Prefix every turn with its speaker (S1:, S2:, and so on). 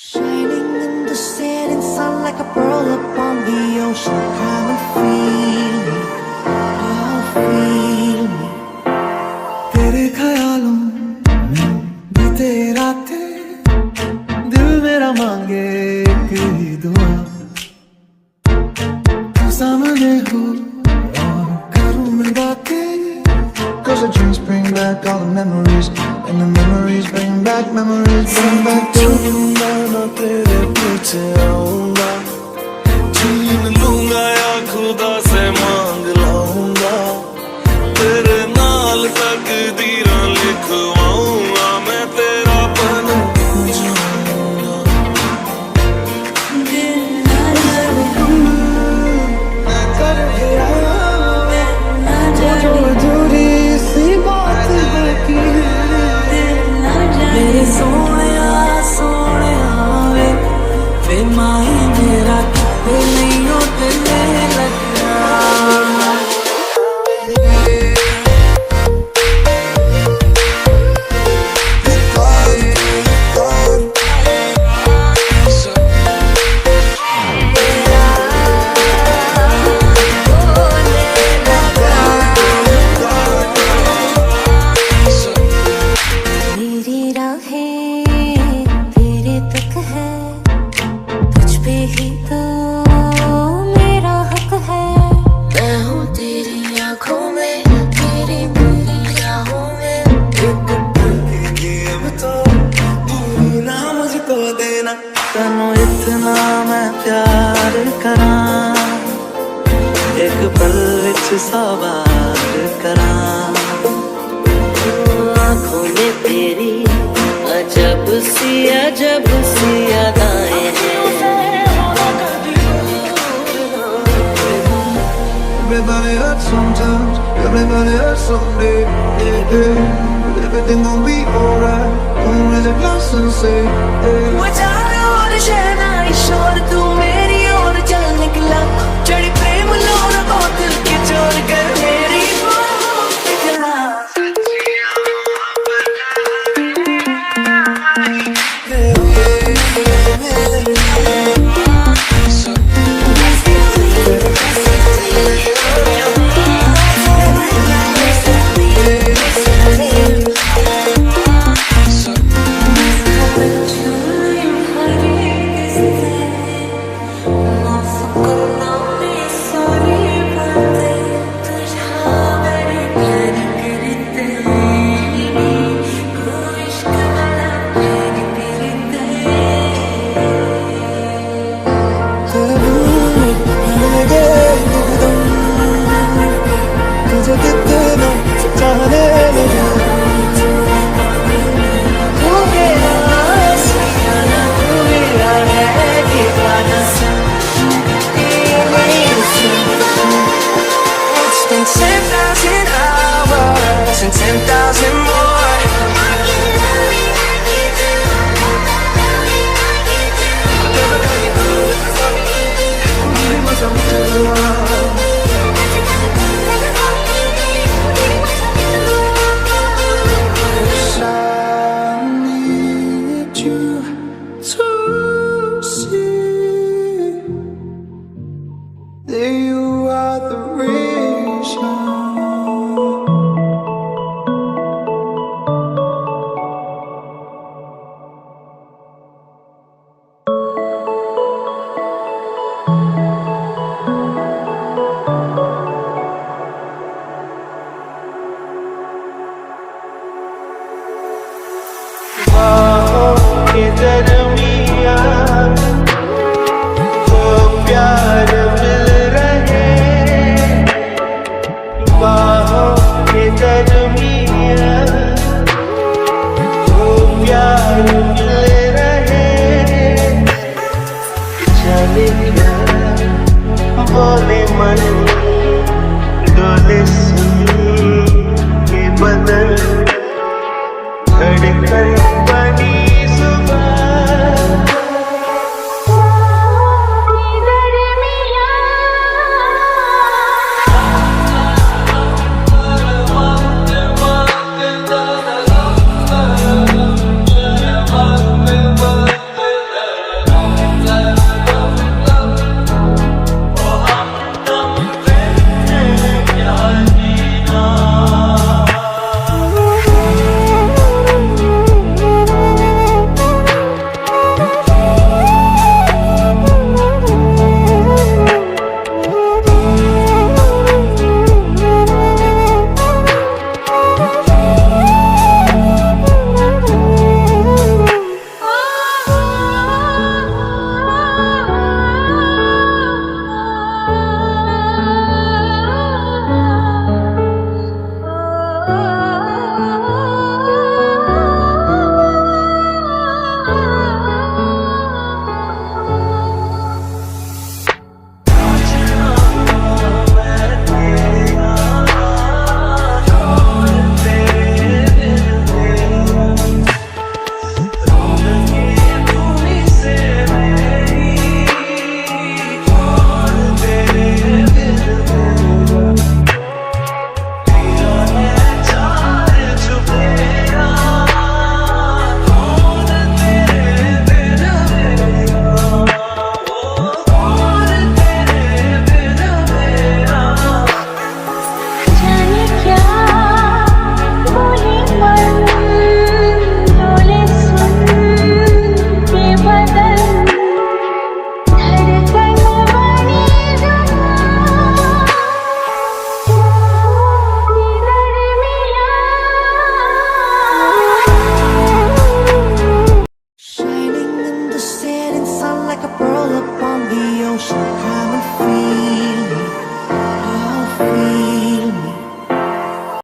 S1: Shining in the setting sun like a pearl upon the ocean. Come and feel me, oh feel me. तेरे ख्यालों में बीते रातें, दिल मेरा मांगे एक ही दुआ। तू सामने हो और करूँ मैं बातें। 'Cause the dreams bring back all the memories, and the memories bring back memories, bring back you.
S2: मैं तेरे पीछे आऊंगा, छीन लूंगा या खुदा से मांग लाऊंगा, तेरे नाल तकदीरां लिखवाऊंगा, मैं तेरा बन जाऊंगा।
S1: अधूरी सी बात बाकी मेरे सोनिया सोनिया वे माही मेरा वे नहीं होते लगना। तनु इतना मैं प्यार करा, एक पल विच सवार करा। आँखों में तेरी अजब सी अदाएं हैं। Everybody hurts sometimes, everybody hurts someday, yeah, yeah. But everything gon' be alright, gonna raise a glass and say, hey. शहना ईश्वर तू मेरी ओर चल निकला, चढ़ी प्रेम लोरा बोतल के चोर कर मेरी निकला।